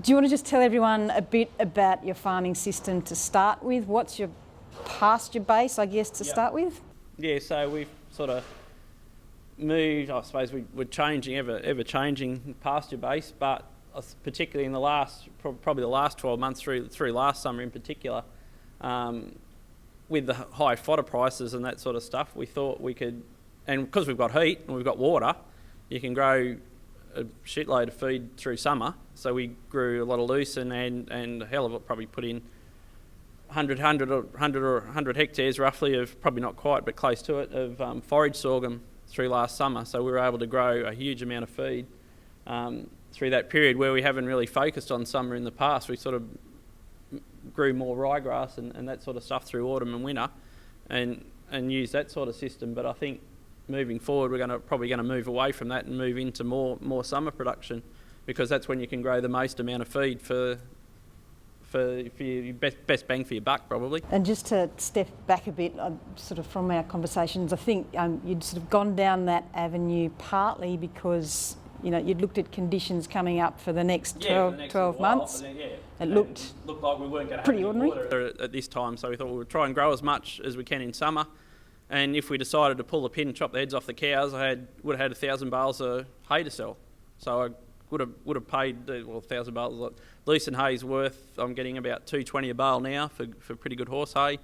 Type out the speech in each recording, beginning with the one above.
Do you want to just tell everyone a bit about your farming system to start with? What's your pasture base, I guess, to start with? Yeah, so we've sort of moved, I suppose we're changing, ever changing pasture base, but particularly in the last, probably the last 12 months through last summer in particular, with the high fodder prices and that sort of stuff, we thought we could, and because we've got heat and we've got water, you can grow a shitload of feed through summer. So we grew a lot of lucerne and a hell of it, probably put in 100 hectares roughly of, probably not quite, but close to it, of forage sorghum through last summer. So we were able to grow a huge amount of feed through that period where we haven't really focused on summer in the past. We sort of grew more ryegrass and that sort of stuff through autumn and winter and used that sort of system. But I think moving forward we're probably going to move away from that and move into more summer production, because that's when you can grow the most amount of feed for your best bang for your buck, probably. And just to step back a bit, sort of from our conversations, I think you'd sort of gone down that avenue partly because you'd looked at conditions coming up for the next 12 months. It looked like we weren't going to pretty have any ordinary water at this time, so we thought we would try and grow as much as we can in summer. And if we decided to pull the pin and chop the heads off the cows, would have had 1,000 bales of hay to sell. So I would have paid 1,000 bales. Lucerne hay's worth, I'm getting about $2.20 a bale now for pretty good horse hay,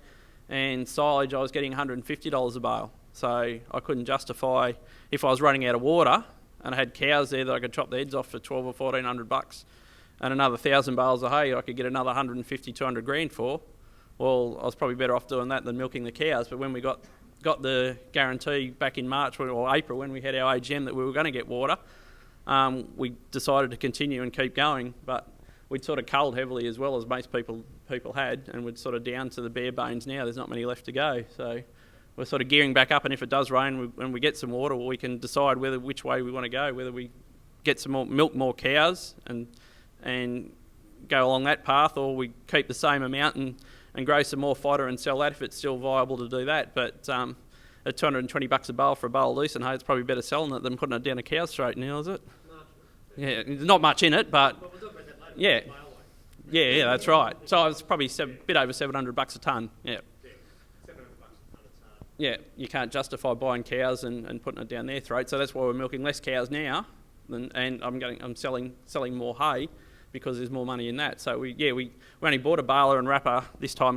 and silage I was getting $150 a bale. So I couldn't justify, if I was running out of water and I had cows there that I could chop the heads off for $1,200 or $1,400, and another 1,000 bales of hay I could get another 150, 200 grand for. Well, I was probably better off doing that than milking the cows. But when we got the guarantee back in March or April, when we had our AGM that we were going to get water, we decided to continue and keep going. But we'd sort of culled heavily as well as most people had, and we're sort of down to the bare bones now. There's not many left to go. So we're sort of gearing back up, and if it does rain and we get some water, we can decide which way we want to go, whether we get some more, milk more cows and go along that path, or we keep the same amount and grow some more fodder and sell that if it's still viable to do that. But at $220 a bale for a bale of lucerne hay, it's probably better selling it than putting it down a cow's throat now, is it? Yeah, there's not much in it, but yeah, that's right. So it's probably a bit over $700 a tonne. Yeah. Yeah, you can't justify buying cows and putting it down their throat. So that's why we're milking less cows now, and I'm selling more hay, because there's more money in that. So we only bought a baler and wrapper this time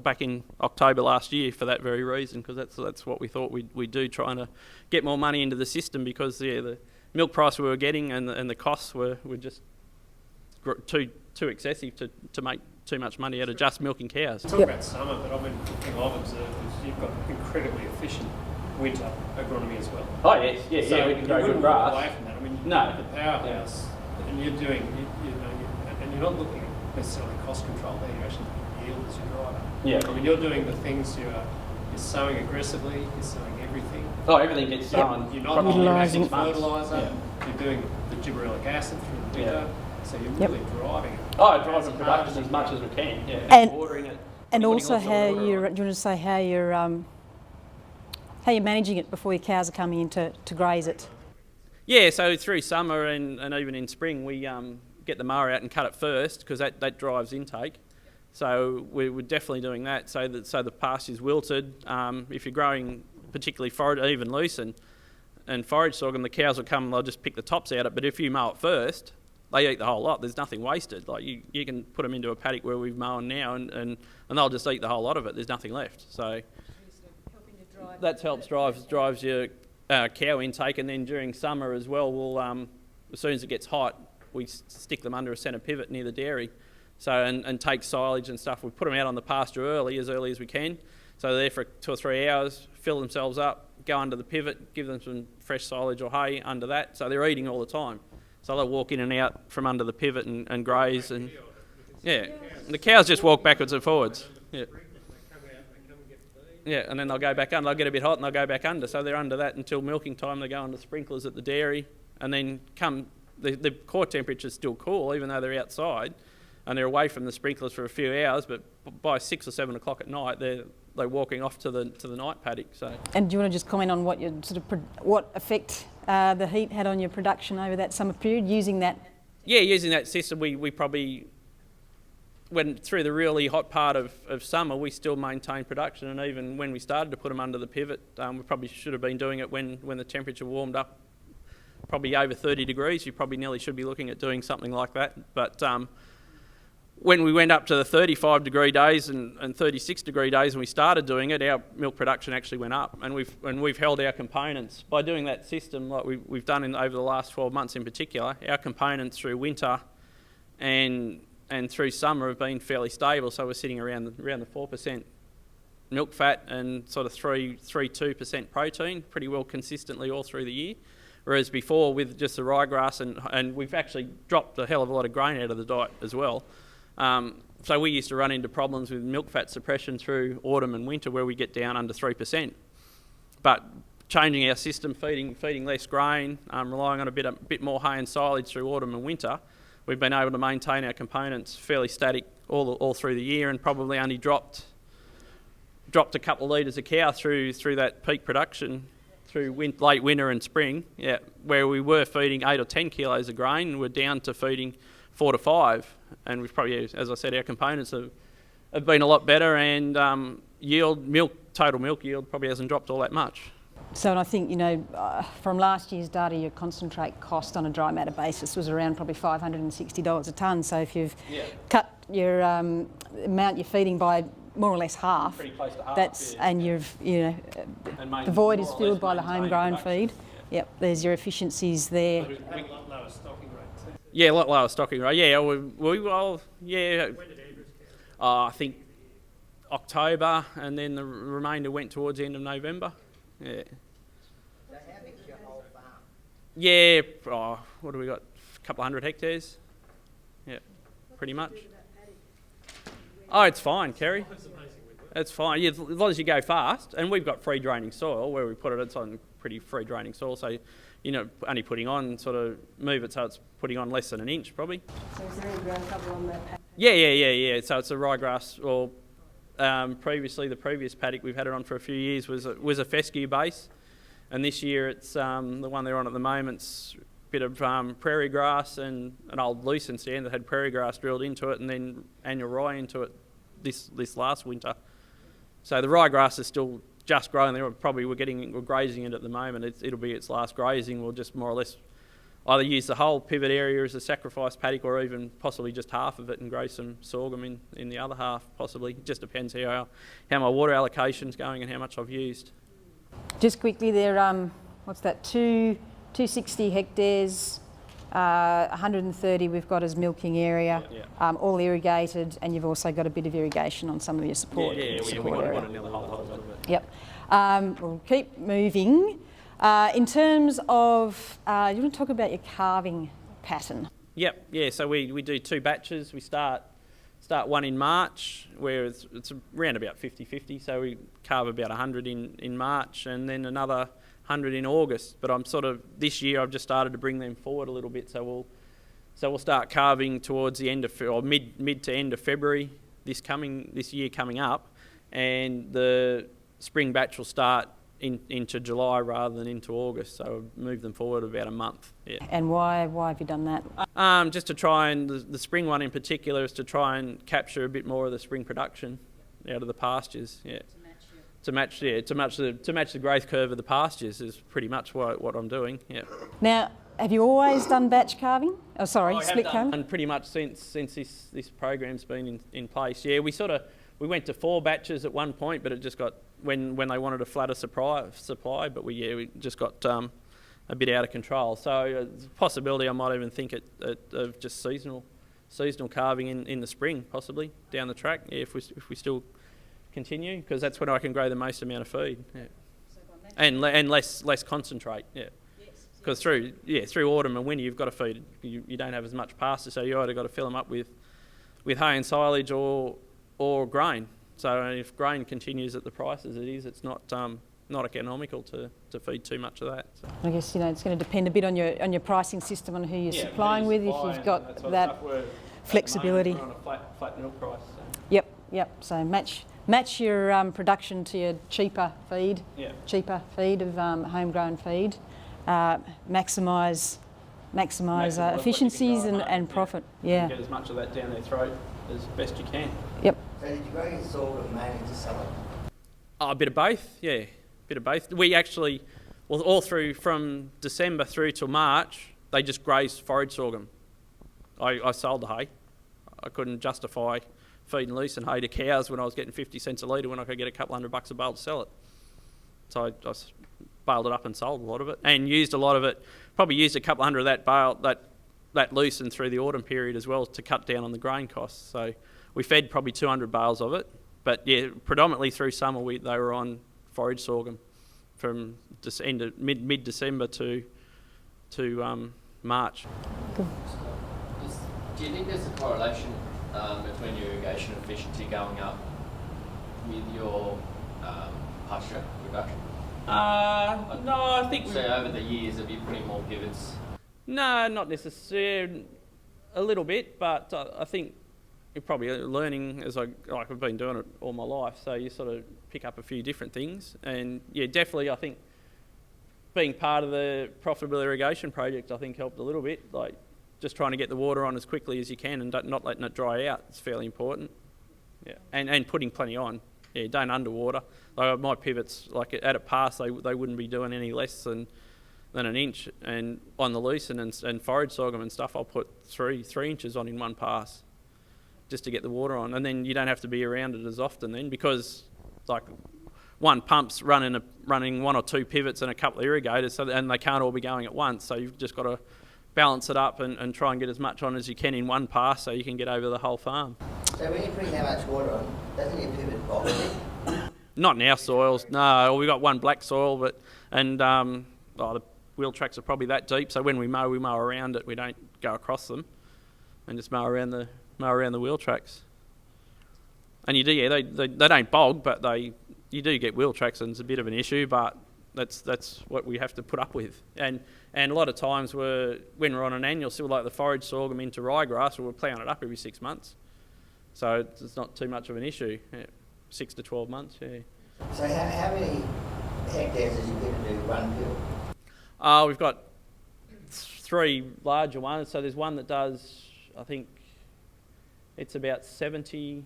back in October last year for that very reason, because that's what we thought we'd do, trying to get more money into the system, because the milk price we were getting and the costs were just too excessive to make too much money out of just milking cows. Talk about summer, but the thing I've observed is you've got incredibly efficient winter agronomy as well. Oh yes, So we can grow good walk grass. away from that. I mean, No. the powerhouse, and you're doing, and you're not looking at necessarily cost control there. You're actually looking at yield as your driver. Yeah. I mean, you're doing the things you're sowing aggressively. You're sowing everything. Oh, everything gets sown. You're not utilising using fertiliser. You're doing the gibberellic acid through the winter. So you're really driving it. Oh, driving production as much as we can. Yeah. And watering it. And also do you want to say how you're managing it before your cows are coming in to graze it? Yeah, so through summer and even in spring, we get the mower out and cut it first, because that drives intake. So we're definitely doing that, so the pasture's wilted. If you're growing particularly forage, even lucerne and forage sorghum, the cows will come and they'll just pick the tops out of it. But if you mow it first, they eat the whole lot. There's nothing wasted. Like you can put them into a paddock where we've mown now, and they'll just eat the whole lot of it. There's nothing left. So that helps drives your cow intake. And then during summer as well, we'll as soon as it gets hot, we stick them under a centre pivot near the dairy. So and take silage and stuff. We put them out on the pasture early as we can. So they're there for 2 or 3 hours, fill themselves up, go under the pivot, give them some fresh silage or hay under that. So they're eating all the time. So they'll walk in and out from under the pivot and graze, and the cows just walk backwards and forwards. Yeah, and then they'll go back under. They'll get a bit hot and they'll go back under. So they're under that until milking time. They go under sprinklers at the dairy, and then the core temperature's still cool, even though they're outside, and they're away from the sprinklers for a few hours. But by 6 or 7 o'clock at night, they're walking off to the night paddock. So. And do you want to just comment on what effect the heat had on your production over that summer period, using that Yeah, using that system, we probably, when through the really hot part of summer, we still maintained production, and even when we started to put them under the pivot, we probably should have been doing it when the temperature warmed up probably over 30 degrees. You probably nearly should be looking at doing something like that. But when we went up to the 35 degree days and 36 degree days and we started doing it, our milk production actually went up, and we've held our components by doing that system like we've done over the last 12 months in particular. Our components through winter and through summer have been fairly stable, so we're sitting around the 4% milk fat and sort of 3.2% protein pretty well consistently all through the year. Whereas before with just the ryegrass and we've actually dropped a hell of a lot of grain out of the diet as well. So we used to run into problems with milk fat suppression through autumn and winter where we get down under 3%. But changing our system, feeding less grain, relying on a bit more hay and silage through autumn and winter, we've been able to maintain our components fairly static all through the year, and probably only dropped a couple of litres a cow through that peak production through late winter and spring. Yeah, where we were feeding 8 or 10 kilos of grain, we're down to feeding 4 to 5, and we've probably, as I said, our components have been a lot better, and total milk yield probably hasn't dropped all that much. So, and I think, from last year's data, your concentrate cost on a dry matter basis was around probably $560 a tonne. So if you've cut your amount you're feeding by more or less half, pretty close to half, that's and you've the void is filled by the homegrown feed. Yep, there's your efficiencies there. A lot lower stocking rate too. Yeah, a lot lower stocking rate. Yeah, When did Andrews count? I think October, and then the remainder went towards the end of November. Yeah. So how big's your whole farm? Yeah, what do we got? A couple of 100 hectares. Yeah, pretty much. Oh, it's fine, Kerry. It's fine. Yeah, as long as you go fast, and we've got free draining soil where we put it. It's on pretty free draining soil, so only putting on move it so it's putting on less than an inch probably. So is there any ground cover on that? Yeah. So it's a ryegrass, or previously the previous paddock we've had it on for a few years was a fescue base, and this year it's the one they're on at the moment's a bit of prairie grass and an old lucerne stand that had prairie grass drilled into it, and then annual rye into it this last winter. So the ryegrass is still just growing there. We're grazing it at the moment. It'll be its last grazing. We'll just more or less either use the whole pivot area as a sacrifice paddock, or even possibly just half of it and grow some sorghum in the other half, possibly. It just depends how my water allocation's going and how much I've used. Just quickly there, what's that, 260 hectares, 130 we've got as milking area, all irrigated, and you've also got a bit of irrigation on some of your support. We support area. want another whole little bit. Yep. We'll keep moving. In terms of, you want to talk about your calving pattern? Yep. Yeah. So we do 2 batches. We start one in March, where it's around about 50-50. So we calve about 100 in March, and then another 100 in August. But this year I've just started to bring them forward a little bit. So we'll start calving towards the end of, or mid to end of February this year coming up, and the spring batch will start into July rather than into August, so move them forward about a month. Yeah. And why have you done that? Just to try and the spring one in particular is to try and capture a bit more of the spring production out of the pastures. Yeah. To match the growth curve of the pastures is pretty much what I'm doing. Yeah. Now, have you always done batch calving? Oh, sorry, split calving. And pretty much since this program's been in place. Yeah, we went to 4 batches at one point, but it just got when they wanted a flatter supply. But we just got a bit out of control. So there's a possibility I might even think of just seasonal calving in the spring, possibly down the track. Yeah, if we still continue, because that's when I can grow the most amount of feed. Yeah. And less concentrate. Yeah. Because through autumn and winter you've got to feed. You don't have as much pasture, so you either got to fill them up with hay and silage or grain. So if grain continues at the price as it is, it's not economical to feed too much of that. So. I guess it's going to depend a bit on your pricing system and who you're supplying with. If you've got that flexibility. We're on a flat milk price. So. Yep. So match your production to your cheaper feed. Yeah. Cheaper feed of homegrown feed. Maximise maximise Maximise what you can efficiencies grow, and yeah. profit. Yeah. Get as much of that down their throat as best you can. Yep. So did you grow your sorghum mainly to sell it? Oh, a bit of both, yeah, a bit of both. We actually, well, all through from December through till March, they just grazed forage sorghum. I sold the hay. I couldn't justify feeding loose and hay to cows when I was getting 50 cents a litre when I could get a couple $100 a bale to sell it. So I baled it up and sold a lot of it, and used a lot of it. Probably used a couple hundred of that bale, that loosened through the autumn period as well to cut down on the grain costs. So we fed probably 200 bales of it, but yeah, predominantly through summer they were on forage sorghum from mid December to March. Do you think there's a correlation between your irrigation efficiency going up with your pasture reduction? No, I think So over the years, have you putting more pivots? No, not necessarily. A little bit, but I think you're probably learning as I've been doing it all my life. So you sort of pick up a few different things, and yeah, definitely I think being part of the profitable irrigation project I think helped a little bit. Like just trying to get the water on as quickly as you can and not letting it dry out. It's fairly important. Yeah, and putting plenty on. Yeah, don't underwater. Like my pivots, like at a pass, they wouldn't be doing any less than an inch, and on the lucerne and forage sorghum and stuff, I'll put three inches on in one pass, just to get the water on, and then you don't have to be around it as often then, because like one pump's running one or two pivots and a couple of irrigators, and they can't all be going at once. So you've just got to balance it up and try and get as much on as you can in one pass, so you can get over the whole farm. So when you're putting that much water on, doesn't your pivot bog a bit? Not in our soils, no. We've got one black soil, the wheel tracks are probably that deep, so when we mow around it. We don't go across them, and just mow around the wheel tracks. And you do, yeah, they don't bog, but you do get wheel tracks, and it's a bit of an issue, but that's what we have to put up with. And a lot of times when we're on an annual cycle, like the forage sorghum into ryegrass, we're ploughing it up every 6 months. So it's not too much of an issue. Yeah, 6 to 12 months, yeah. So how many hectares does you get to do one field? We've got 3 larger ones. So there's one that does, I think, it's about 70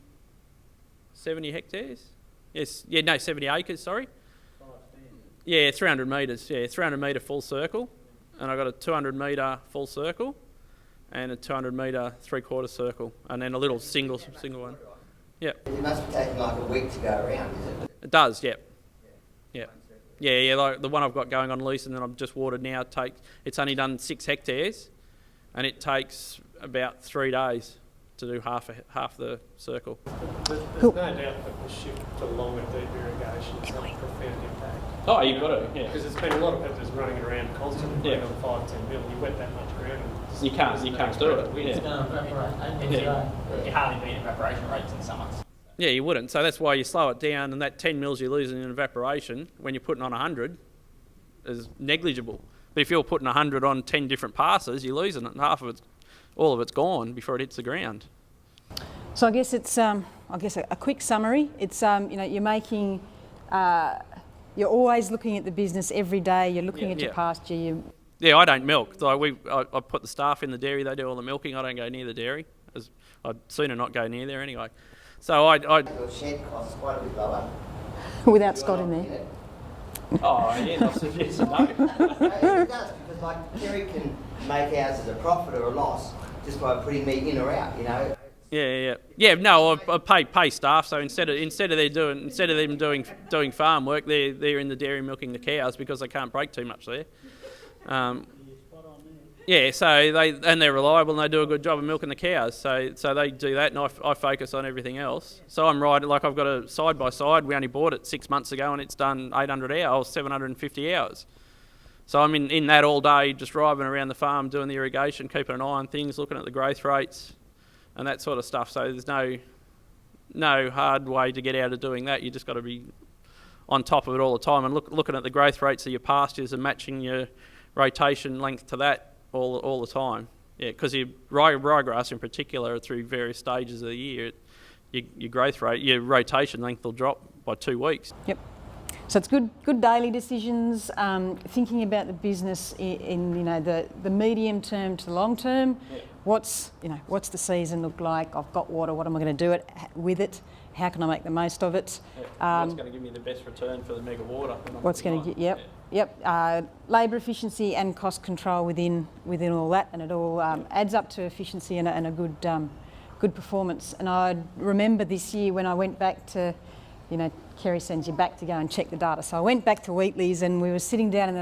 hectares. Yes, yeah, no, 70 acres, sorry. Yeah, 300 metres, yeah, 300 metre full circle. And I've got a 200 metre full circle and a 200 metre 3/4 circle, and then a little single one. Yeah. It must be taking like a week to go around, is it? It does, yep. Yeah. Yeah, like the one I've got going on loose and then I've just watered now, it's only done 6 hectares, and it takes about 3 days to do half the circle. There's no doubt that the shift to longer deep irrigation has had a profound impact. Oh, you've got to, yeah. Because there's been a lot of peppers running around constantly, putting Yeah. on 5-10 mil, and you wet that much ground. And You can't do it. It's Yeah. going to evaporate. Yeah. You hardly beat evaporation rates in summer. Yeah, you wouldn't. So that's why you slow it down, and that 10 mils you're losing in evaporation when you're putting on 100 is negligible. But if you're putting 100 on 10 different passes, you're losing it, and all of it's gone before it hits the ground. So I guess it's a quick summary. It's you're making, you're always looking at the business every day. You're looking at your pasture. Yeah, I don't milk. Like I put the staff in the dairy. They do all the milking. I don't go near the dairy, as I'd sooner not go near there anyway. So Your shed costs quite a bit lower. Without Scott in there. Oh yeah, I said yes and no. It does, because like Terry can make ours as a profit or a loss just by putting me in or out, you know. Yeah. No, I pay staff. So instead of them doing farm work, they're in the dairy milking the cows because they can't break too much there. Yeah, so they're reliable and they do a good job of milking the cows. So they do that, and I focus on everything else. So I'm riding, like I've got a side by side. We only bought it 6 months ago, and it's done 800 hours, 750 hours. So I'm in that all day, just driving around the farm, doing the irrigation, keeping an eye on things, looking at the growth rates, and that sort of stuff. So there's no hard way to get out of doing that. You just got to be on top of it all the time and looking at the growth rates of your pastures and matching your rotation length to that all the time. Yeah, because your ryegrass in particular, through various stages of the year, your growth rate, your rotation length will drop by 2 weeks. Yep. So it's good daily decisions, thinking about the business in the medium term to the long term. Yeah. What's the season look like? I've got water. What am I going to do with it? How can I make the most of it? Yeah. What's going to give me the best return for the mega water? What's going to get? Yep. Labour efficiency and cost control within all that, and it all adds up to efficiency and a good performance. And I remember this year when I went back to, Kerry sends you back to go and check the data. So I went back to Wheatley's and we were sitting down in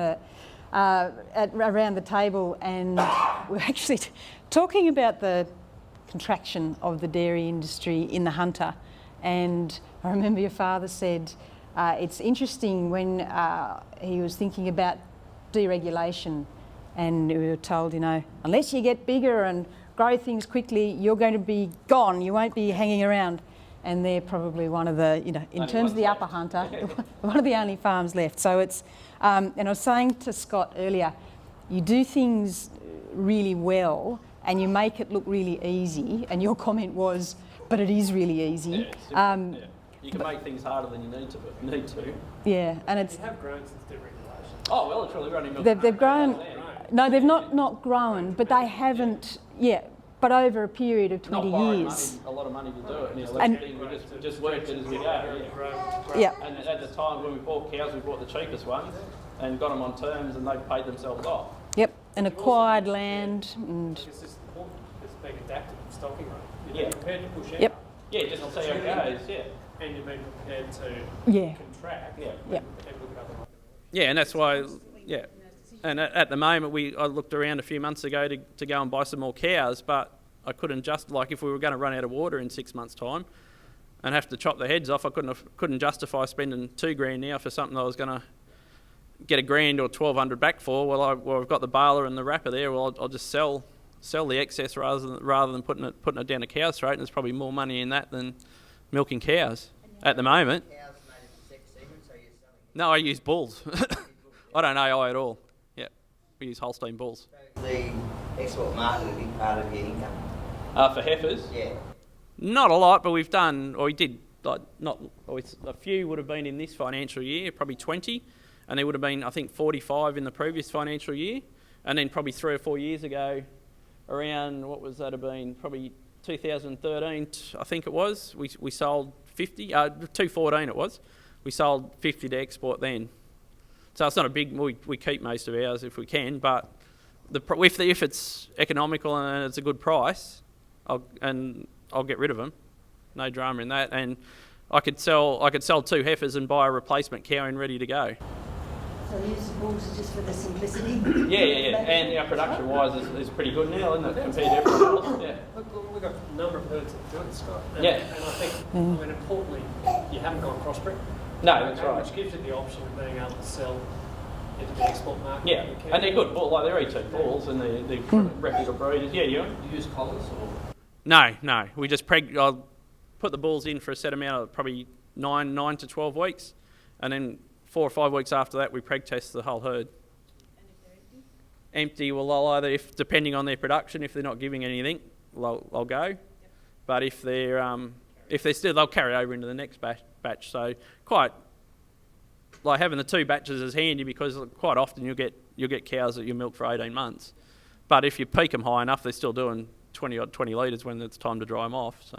around the table, and we were actually talking about the contraction of the dairy industry in the Hunter. And I remember your father said, it's interesting when he was thinking about deregulation, and we were told, unless you get bigger and grow things quickly, you're going to be gone. You won't be hanging around. And they're probably one of the, in terms of the Upper Hunter, one of the only farms left. So it's, and I was saying to Scott earlier, you do things really well and you make it look really easy. And your comment was, but it is really easy. Yeah, you can make things harder than you need to. Yeah, and it's. You have grown since deregulation. Oh well, it's really running. They've grown. No, they've not grown, but they haven't. Yeah, but over a period of 20 years. A lot of money to do it. We just worked it as we go. Yeah. And at the time when we bought cows, we bought the cheapest ones and got them on terms, and they paid themselves off. Yep, and acquired land and. It's just important. It's being adapted to stocking rate. Yeah. You're prepared to push out. Yep. Yeah, just to see how it goes. Yeah. And you've been prepared to contract. Yeah. Yeah. And look at other markets. Yeah, and that's why. Yeah. And at the moment, I looked around a few months ago to go and buy some more cows, but I couldn't if we were going to run out of water in 6 months' time and have to chop the heads off, I couldn't justify spending $2,000 now for something I was going to get $1,000 or $1,200 back for. Well, I've got the baler and the wrapper there. Well, I'll just sell the excess rather than putting it down a cow's throat. And there's probably more money in that than milking cows at the moment. Cows made it sex semen, so you're selling it. No, I use bulls. I don't AI at all. Yeah, we use Holstein bulls. The export market a big part of your income? For heifers? Yeah. Not a lot, but we did, a few would have been in this financial year, probably 20, and there would have been, I think, 45 in the previous financial year, and then probably 3 or 4 years ago, around, what was that have been, probably 2013, I think it was, we sold 50, 2014 it was, we sold 50 to export then. So it's not a big, we keep most of ours if we can, but if it's economical and it's a good price, I'll get rid of them. No drama in that. And I could sell 2 heifers and buy a replacement cow in ready to go. So use the bulls just for the simplicity? Yeah. And our production-wise is pretty good now, isn't it, compared to everyone else? Yeah. Look, we've got a number of herds that do it, Scott. And I think, importantly, you haven't gone crossbreed. No, that's right. Which gives you the option of being able to sell into the export market. Yeah, and they're good bulls. Like, they're E2 bulls and they're reputable breeders. Yeah, you use collars or? No. We just I'll put the bulls in for a set amount of probably 9 to 12 weeks, and then 4 or 5 weeks after that we preg test the whole herd. And if they're empty? Empty, well, I'll either, depending on their production, if they're not giving anything, I'll go. Yep. But if they're still, they'll carry over into the next batch. So quite like having the 2 batches is handy, because quite often you'll get cows that you milk for 18 months. But if you peak them high enough, they're still doing 20 litres when it's time to dry them off. So,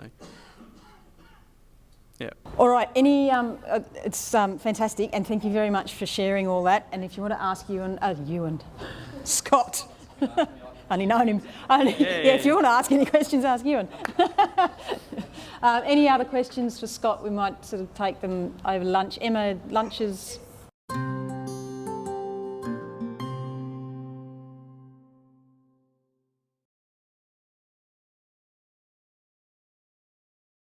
yeah. All right. It's fantastic, and thank you very much for sharing all that. And if you want to ask Scott, only known him. If you want to ask any questions, ask Ewan. Any other questions for Scott? We might sort of take them over lunch. Emma, lunches.